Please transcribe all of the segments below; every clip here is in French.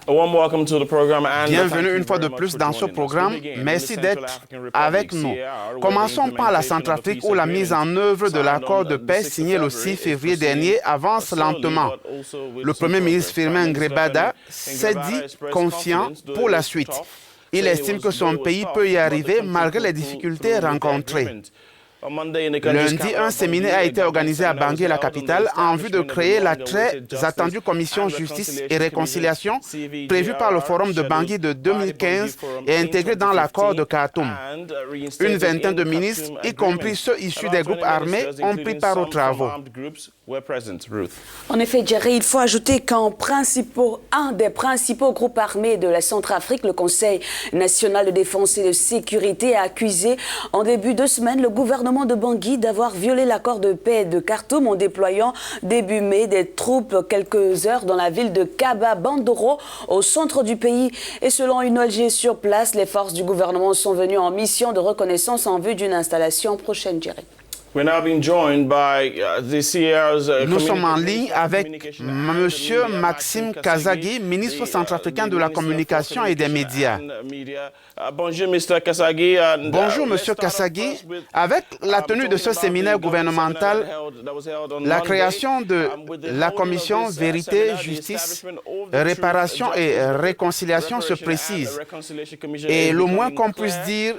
Bienvenue une fois de plus dans ce programme. Merci d'être avec nous. Commençons par la Centrafrique où la mise en œuvre de l'accord de paix signé le 6 février dernier avance lentement. Le Premier ministre Firmin Ngrebada s'est dit confiant pour la suite. Il estime que son pays peut y arriver malgré les difficultés rencontrées. Lundi, un séminaire a été organisé à Bangui, la capitale, en vue de créer la très attendue commission justice et réconciliation prévue par le Forum de Bangui de 2015 et intégrée dans l'accord de Khartoum. Une vingtaine de ministres, y compris ceux issus des groupes armés, ont pris part aux travaux. En effet, Jerry, il faut ajouter qu'un des principaux groupes armés de la Centrafrique, le Conseil national de défense et de sécurité, a accusé en début de semaine le gouvernement de Bangui d'avoir violé l'accord de paix de Khartoum en déployant début mai des troupes quelques heures dans la ville de Kaba Bandoro, au centre du pays. Et selon une ONG sur place, les forces du gouvernement sont venues en mission de reconnaissance en vue d'une installation prochaine, Jerry. Nous sommes en ligne avec M. Maxime Kazagi, ministre centrafricain de la Communication et des Médias. Bonjour, M. Kazagi. Avec la tenue de ce séminaire gouvernemental, la création de la commission Vérité, Justice, Réparation et Réconciliation se précise. Et le moins qu'on puisse dire,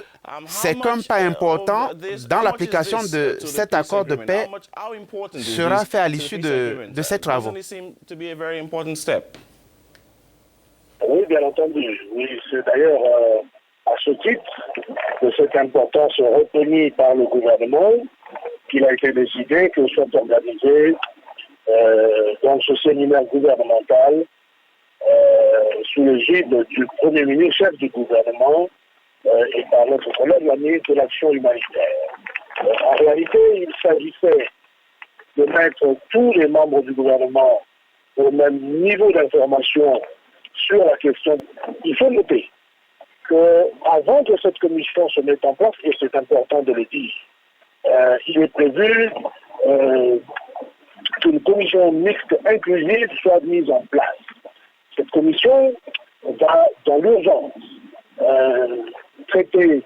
c'est qu'un pas important dans l'application de cet accord de paix sera fait à l'issue de ces travaux. Oui, bien entendu. Oui, c'est d'ailleurs à ce titre que cette importance reconnue par le gouvernement qu'il a été décidé que soit organisé dans ce séminaire gouvernemental sous l'égide du Premier ministre, chef du gouvernement, et par notre collègue, la ministre de l'Action humanitaire. En réalité, il s'agissait de mettre tous les membres du gouvernement au même niveau d'information sur la question. Il faut noter qu'avant que cette commission se mette en place, et c'est important de le dire, il est prévu qu'une commission mixte inclusive soit mise en place. Cette commission va, dans l'urgence, traiter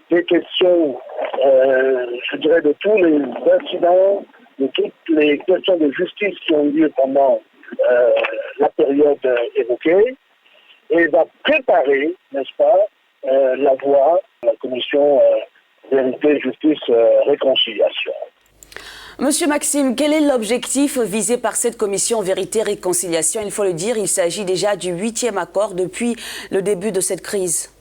des questions, je dirais, de tous les incidents, de toutes les questions de justice qui ont eu lieu pendant la période évoquée, et va préparer, n'est-ce pas, la voie de la commission Vérité, Justice, Réconciliation. Monsieur Maxime, quel est l'objectif visé par cette commission Vérité, Réconciliation? Il faut le dire, il s'agit déjà du 8e accord depuis le début de cette crise.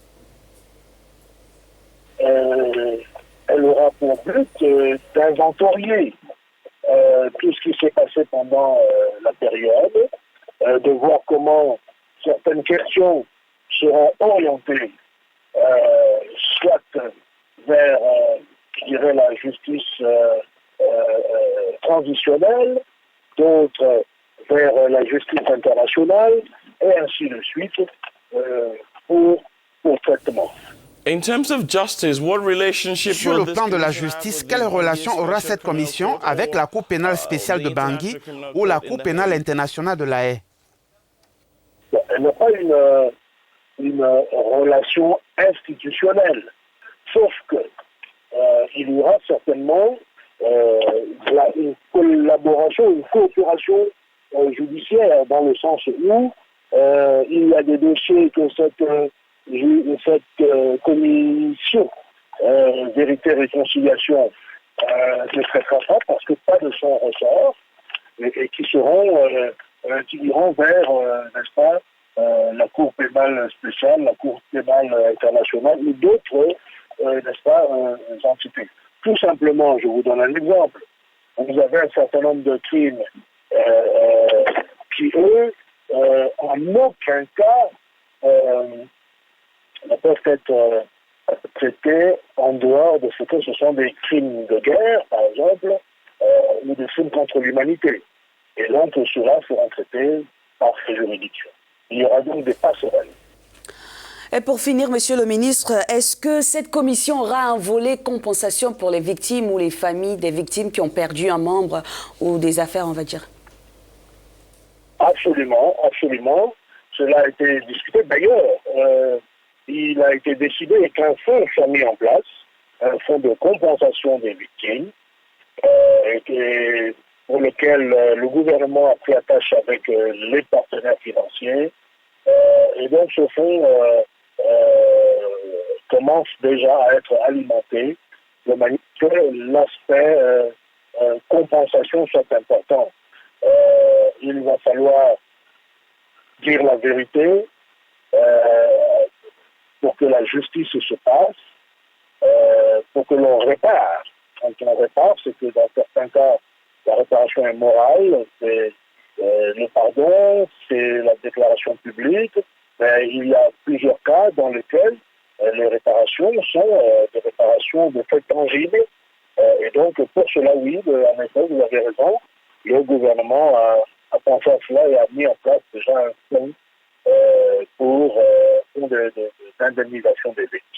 Elle aura pour but d'inventorier tout ce qui s'est passé pendant la période, de voir comment certaines questions seront orientées soit vers, je dirais, la justice transitionnelle, d'autres vers la justice internationale, et ainsi de suite, pour traitement. Sur le plan de la justice, quelle relation aura cette commission avec la Cour pénale spéciale de Bangui ou la Cour pénale internationale de La Haye? Elle n'a pas une relation institutionnelle, sauf que il y aura certainement une collaboration, une coopération judiciaire, dans le sens où il y a des dossiers que cette commission Vérité Réconciliation ne traitera pas parce que pas de son ressort et qui iront vers, n'est-ce pas, la Cour pénale spéciale, la Cour pénale internationale ou d'autres, n'est-ce pas, entités. Tout simplement, je vous donne un exemple. Vous avez un certain nombre de crimes qui, eux, en aucun cas ne peuvent être traités en dehors de ce que ce sont des crimes de guerre, par exemple, ou des crimes contre l'humanité. Et donc, ceux-là seront traités par ces juridictions. Il y aura donc des passerelles. Et pour finir, Monsieur le ministre, est-ce que cette commission aura un volet compensation pour les victimes ou les familles des victimes qui ont perdu un membre ou des affaires, on va dire? Absolument, absolument. cela a été discuté. D'ailleurs, il a été décidé qu'un fonds soit mis en place, un fonds de compensation des victimes, pour lequel le gouvernement a pris attache avec les partenaires financiers. Et donc ce fonds commence déjà à être alimenté de manière que l'aspect compensation soit important. Il va falloir dire la vérité pour que la justice se passe, pour que l'on répare. Quand on répare, c'est que dans certains cas, la réparation est morale, c'est le pardon, c'est la déclaration publique, mais il y a plusieurs cas dans lesquels les réparations sont des réparations de faits tangibles. Et donc, pour cela, oui, en effet, vous avez raison, le gouvernement a pensé à cela et a mis en place déjà un fonds pour d'indemnisation des victimes.